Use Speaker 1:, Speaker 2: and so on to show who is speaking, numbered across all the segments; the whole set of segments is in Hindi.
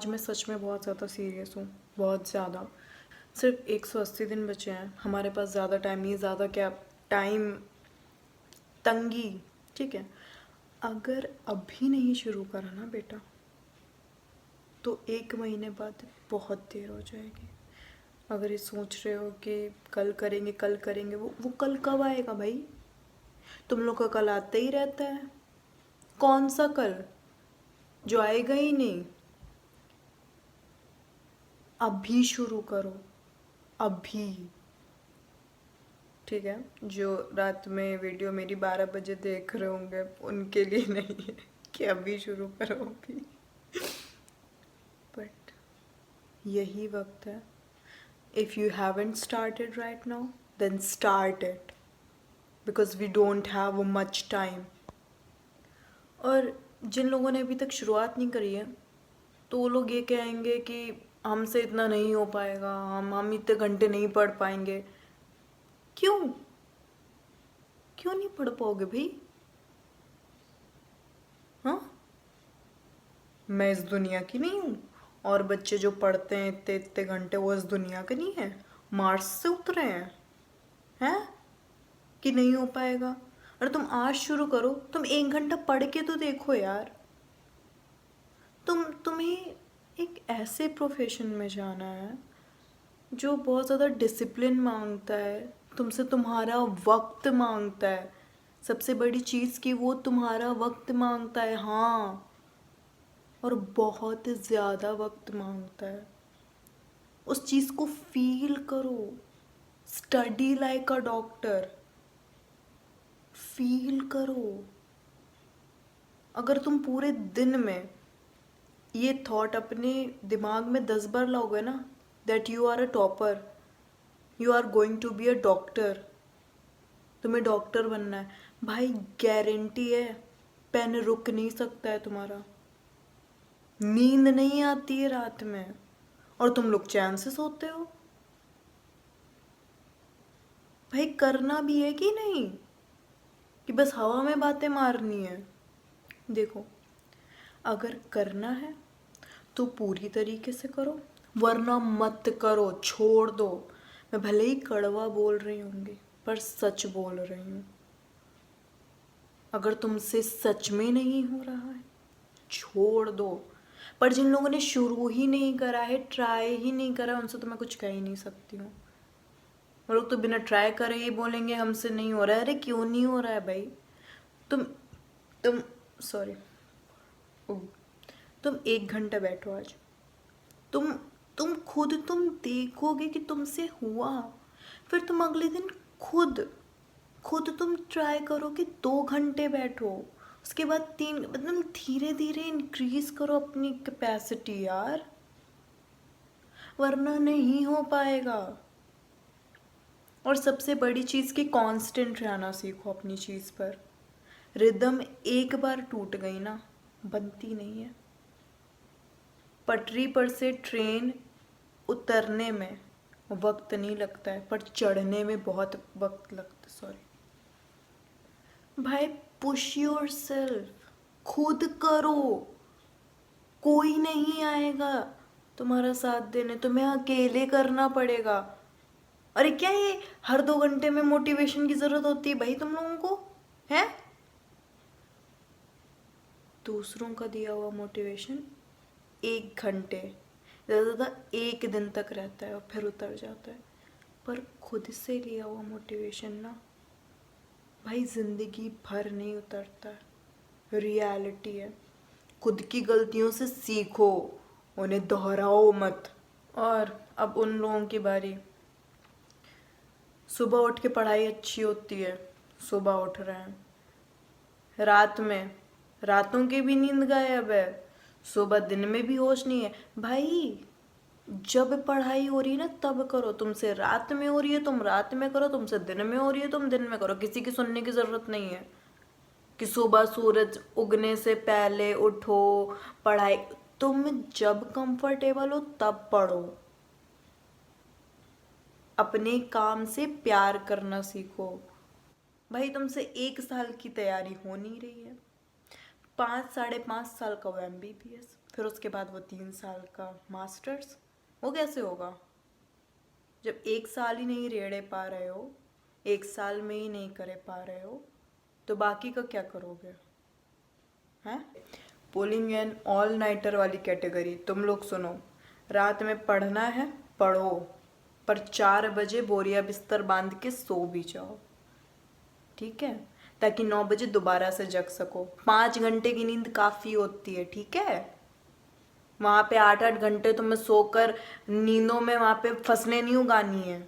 Speaker 1: आज मैं सच में बहुत ज़्यादा सीरियस हूँ, बहुत ज़्यादा। सिर्फ 180 दिन बचे हैं हमारे पास, ज़्यादा टाइम नहीं, ज़्यादा क्या टाइम तंगी। ठीक है, अगर अभी नहीं शुरू करा ना बेटा तो 1 महीने बाद बहुत देर हो जाएगी। अगर ये सोच रहे हो कि कल करेंगे कल करेंगे, वो कल कब आएगा भाई? तुम लोग का कल आते ही रहता है। कौन सा कल जो आएगा ही नहीं? अभी शुरू करो, अभी। ठीक है, जो रात में वीडियो मेरी 12 बजे देख रहे होंगे उनके लिए नहीं है कि अभी शुरू करो अभी, बट यही वक्त है। If you haven't started right now then start it, because we don't have much time. और जिन लोगों ने अभी तक शुरुआत नहीं करी है तो वो लोग ये कहेंगे कि हमसे इतना नहीं हो पाएगा, हम इतने घंटे नहीं पढ़ पाएंगे। क्यों क्यों नहीं पढ़ पाओगे भाई? हाँ, मैं इस दुनिया की नहीं हूँ? और बच्चे जो पढ़ते हैं इतने इतने घंटे, वो इस दुनिया के नहीं है? मार्स से उतरे हैं कि नहीं हो पाएगा? अरे तुम आज शुरू करो, तुम 1 घंटा पढ़ के तो देखो यार। तुम्हें एक ऐसे प्रोफेशन में जाना है जो बहुत ज़्यादा डिसिप्लिन मांगता है, तुमसे तुम्हारा वक्त मांगता है। सबसे बड़ी चीज़ कि वो तुम्हारा वक्त मांगता है, हाँ, और बहुत ज़्यादा वक्त मांगता है। उस चीज़ को फील करो। Study like a doctor, feel करो। अगर तुम पूरे दिन में ये थॉट अपने दिमाग में 10 बार लाओगे ना, that you are a topper, you are going to be a doctor, तुम्हें डॉक्टर बनना है, भाई गारंटी है पेन रुक नहीं सकता है तुम्हारा। नींद नहीं आती है रात में और तुम लोग चैन से सोते हो। भाई करना भी है कि नहीं, कि बस हवा में बातें मारनी है? देखो, अगर करना है तो पूरी तरीके से करो, वरना मत करो, छोड़ दो। मैं भले ही कड़वा बोल रही होंगी पर सच बोल रही हूँ। अगर तुमसे सच में नहीं हो रहा है छोड़ दो। पर जिन लोगों ने शुरू ही नहीं करा है, ट्राई ही नहीं करा, उनसे तो मैं कुछ कह ही नहीं सकती हूँ। वो लोग तो बिना ट्राई करे ही बोलेंगे हमसे नहीं हो रहा है। अरे क्यों नहीं हो रहा है भाई? तुम सॉरी, तुम 1 घंटा बैठो आज। तुम तुम देखोगे कि तुमसे हुआ। फिर तुम अगले दिन खुद खुद तुम ट्राई करो कि 2 घंटे बैठो, उसके बाद 3, मतलब धीरे धीरे इंक्रीज करो अपनी कैपेसिटी यार, वरना नहीं हो पाएगा। और सबसे बड़ी चीज़ कि कांस्टेंट रहना सीखो अपनी चीज़ पर। रिदम एक बार टूट गई ना, बनती नहीं है। पटरी पर से ट्रेन उतरने में वक्त नहीं लगता है, पर चढ़ने में बहुत वक्त लगता है। सॉरी भाई, पुश योर सेल्फ, खुद करो। कोई नहीं आएगा तुम्हारा साथ देने, तुम्हें अकेले करना पड़ेगा। अरे क्या ये हर 2 घंटे में मोटिवेशन की जरूरत होती है भाई तुम लोगों को? है दूसरों का दिया हुआ मोटिवेशन 1 घंटे, ज़्यादा ज़्यादा 1 दिन तक रहता है और फिर उतर जाता है। पर खुद से लिया हुआ मोटिवेशन ना भाई ज़िंदगी भर नहीं उतरता है। रियलिटी है। खुद की गलतियों से सीखो, उन्हें दोहराओ मत। और अब उन लोगों की बारी, सुबह उठ के पढ़ाई अच्छी होती है, सुबह उठ रहे हैं, रात में रातों की भी नींद गायब है, सुबह दिन में भी होश नहीं है। भाई जब पढ़ाई हो रही है ना तब करो, तुमसे रात में हो रही है तुम रात में करो, तुमसे दिन में हो रही है तुम दिन में करो। किसी की सुनने की ज़रूरत नहीं है कि सुबह सूरज उगने से पहले उठो पढ़ाई। तुम जब कंफर्टेबल हो तब पढ़ो। अपने काम से प्यार करना सीखो। भाई तुमसे 1 साल की तैयारी हो नहीं रही है, 5 साढ़े 5 साल का वो MBBS, फिर उसके बाद वो 3 साल का मास्टर्स, वो कैसे होगा जब 1 साल ही नहीं रेड़े पा रहे हो, 1 साल में ही नहीं करे पा रहे हो, तो बाकी का क्या करोगे हैं? पुलिंग एन ऑल नाइटर वाली कैटेगरी। तुम लोग सुनो, रात में पढ़ना है पढ़ो, पर 4 बजे बोरिया बिस्तर बांध के सो भी जाओ, ठीक है, ताकि 9 बजे दोबारा से जग सको। 5 घंटे की नींद काफ़ी होती है, ठीक है। वहाँ पे 8-8 घंटे तुम्हें सोकर नींदों में वहाँ पे फसलें नहीं उगानी है।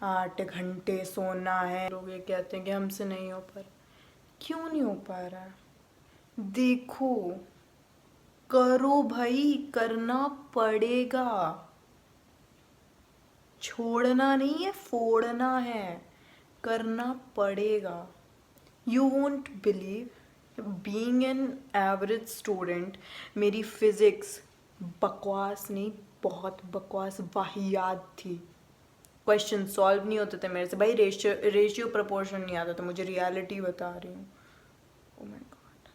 Speaker 1: 8 घंटे सोना है। लोग ये कहते हैं कि हमसे नहीं हो पा रहा, क्यों नहीं हो पा रहा है? देखो, करो भाई, करना पड़ेगा, छोड़ना नहीं है, फोड़ना है, करना पड़ेगा। You won't believe, being an average student, मेरी फिजिक्स बकवास नहीं, बहुत बकवास वाहियात थी। क्वेश्चन सॉल्व नहीं होते थे मेरे से भाई, रेशियो प्रपोर्शन नहीं आता था मुझे, रियलिटी बता रही हूँ। ओ माय गॉड,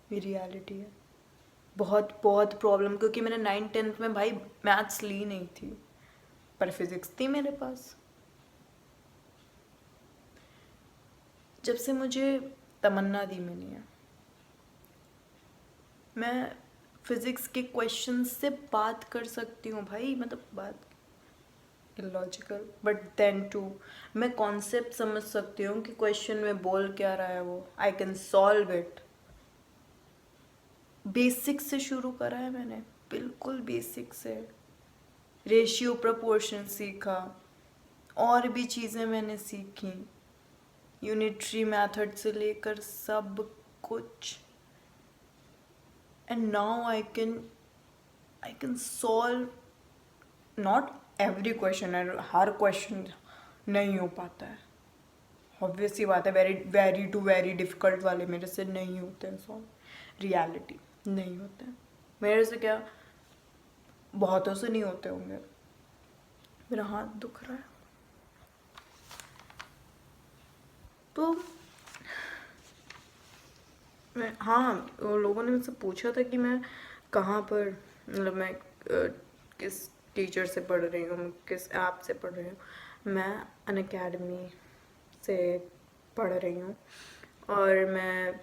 Speaker 1: ये रियलिटी है। बहुत बहुत प्रॉब्लम, क्योंकि मैंने 9th-10th में भाई मैथ्स ली नहीं थी, पर फिजिक्स थी मेरे पास। जब से मुझे तमन्ना दी मिली है, मैं फिजिक्स के क्वेश्चन से बात कर सकती हूँ भाई, मतलब बात इलॉजिकल बट देन टू मैं कॉन्सेप्ट समझ सकती हूँ कि क्वेश्चन में बोल क्या रहा है वो, I can solve it. Basic से शुरू करा है मैंने, बिल्कुल बेसिक से, रेशियो प्रपोर्शन सीखा, और भी चीज़ें मैंने सीखी, यूनिटरी मेथड से लेकर सब कुछ। And now I can solve not every question, her question नहीं हो पाता है, ऑब्वियस सी बात है। वेरी टू वेरी डिफ़िकल्ट वाले मेरे से नहीं होते हैं सॉल्व, रियलिटी नहीं होते हैं मेरे से, क्या बहुतों से नहीं होते होंगे। मेरा हाथ दुख रहा है। तो मैं, हाँ, वो लोगों ने मुझसे पूछा था कि मैं कहाँ पर, मतलब मैं किस टीचर से पढ़ रही हूँ, किस ऐप से पढ़ रही हूँ। मैं अनअकैडमी से पढ़ रही हूँ, और मैं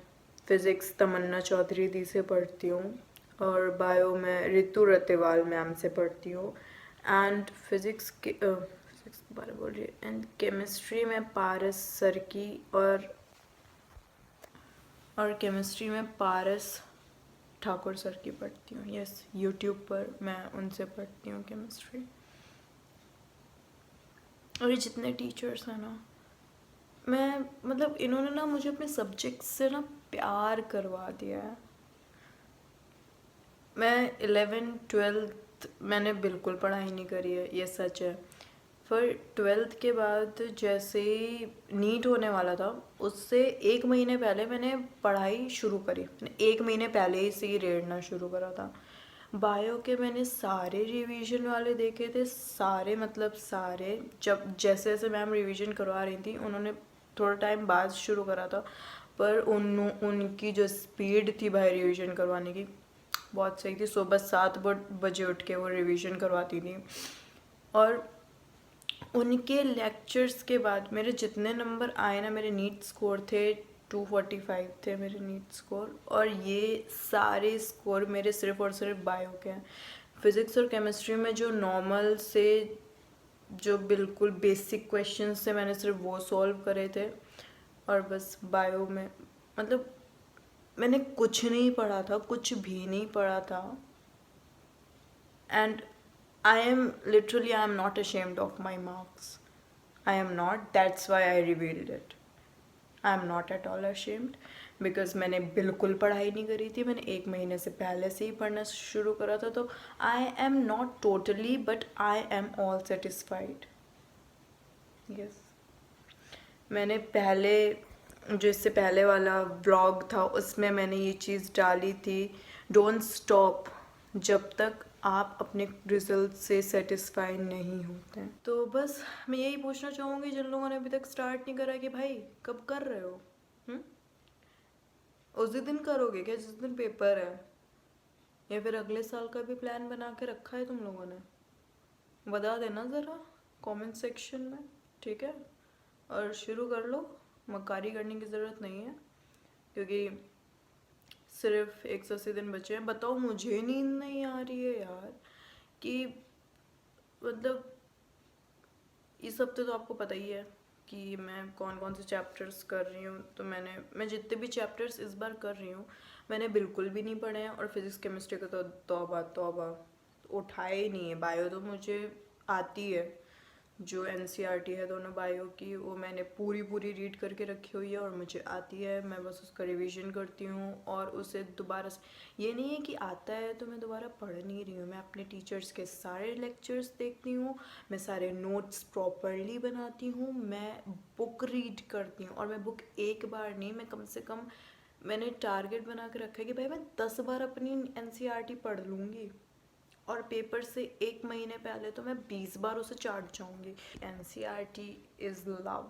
Speaker 1: फ़िज़िक्स तमन्ना चौधरी दी से पढ़ती हूँ, और बायो में रितु रतेवाल मैम से पढ़ती हूँ, एंड फिज़िक्स के बारे में बोल रही है, एंड केमिस्ट्री में पारस सर की, और केमिस्ट्री में पारस ठाकुर सर की पढ़ती हूँ। यस, यूट्यूब पर मैं उनसे पढ़ती हूँ केमिस्ट्री। और ये जितने टीचर्स हैं ना, मैं मतलब इन्होंने ना मुझे अपने सब्जेक्ट से ना प्यार करवा दिया है। मैं 11th-12th मैंने बिल्कुल पढ़ाई नहीं करी है, ये सच है। फिर 12th के बाद जैसे ही नीट होने वाला था, उससे 1 महीने पहले मैंने पढ़ाई शुरू करी। मैंने 1 महीने पहले ही से ही रेड़ना शुरू करा था। बायो के मैंने सारे रिवीजन वाले देखे थे, सारे मतलब सारे। जब जैसे जैसे मैम रिवीजन करवा रही थी, उन्होंने थोड़ा टाइम बाद शुरू करा था, पर उनकी जो स्पीड थी भाई रिवीजन करवाने की, बहुत सही थी। सुबह 7 बजे उठ के वो रिवीजन करवाती थी, और उनके लेक्चर्स के बाद मेरे जितने नंबर आए ना, मेरे नीट स्कोर थे 245 थे मेरे नीट स्कोर, और ये सारे स्कोर मेरे सिर्फ और सिर्फ बायो के हैं। फिज़िक्स और केमिस्ट्री में जो नॉर्मल से, जो बिल्कुल बेसिक क्वेश्चंस थे, मैंने सिर्फ वो सॉल्व करे थे, और बस बायो में मतलब मैंने कुछ नहीं पढ़ा था, कुछ भी नहीं पढ़ा था। And I am not ashamed of my marks. I am not, that's why I revealed it. I am not at all ashamed, because मैंने बिल्कुल पढ़ाई नहीं करी थी, मैंने 1 महीने से पहले से ही पढ़ना शुरू करा था। तो I am not totally, but I am all satisfied. Yes. मैंने पहले, जो इससे पहले वाला व्लॉग था, उसमें मैंने ये चीज़ डाली थी, डोंट स्टॉप जब तक आप अपने रिजल्ट से सेटिस्फाई नहीं होते हैं। तो बस मैं यही पूछना चाहूँगी जिन लोगों ने अभी तक स्टार्ट नहीं करा, कि भाई कब कर रहे हो? उसी दिन करोगे क्या जिस दिन पेपर है? या फिर अगले साल का भी प्लान बना के रखा है तुम लोगों ने? बता देना ज़रा कमेंट सेक्शन में, ठीक है? और शुरू कर लो, मक्कारी करने की ज़रूरत नहीं है, क्योंकि सिर्फ 180 दिन बचे हैं। बताओ, मुझे नींद नहीं आ रही है यार, कि मतलब इस हफ्ते तो आपको पता ही है कि मैं कौन कौन से चैप्टर्स कर रही हूँ। तो मैं जितने भी चैप्टर्स इस बार कर रही हूँ मैंने बिल्कुल भी नहीं पढ़े हैं, और फिज़िक्स केमिस्ट्री का तो तौबा तौबा, उठाया ही नहीं है। बायो तो मुझे आती है, जो एनसीईआरटी है दोनों बायो की, वो मैंने पूरी पूरी रीड करके रखी हुई है और मुझे आती है। मैं बस उसका रिवीजन करती हूँ और उसे दोबारा से, ये नहीं है कि आता है तो मैं दोबारा पढ़ नहीं रही हूँ। मैं अपने टीचर्स के सारे लेक्चर्स देखती हूँ, मैं सारे नोट्स प्रॉपरली बनाती हूँ, मैं बुक रीड करती हूँ। और मैं बुक एक बार नहीं, मैं कम से कम, मैंने टारगेट बना के रखा है कि भाई मैं 10 बार अपनी एनसीईआरटी पढ़ लूँगी, और पेपर से 1 महीने पहले तो मैं 20 बार उसे चाट जाऊंगी। NCERT is love.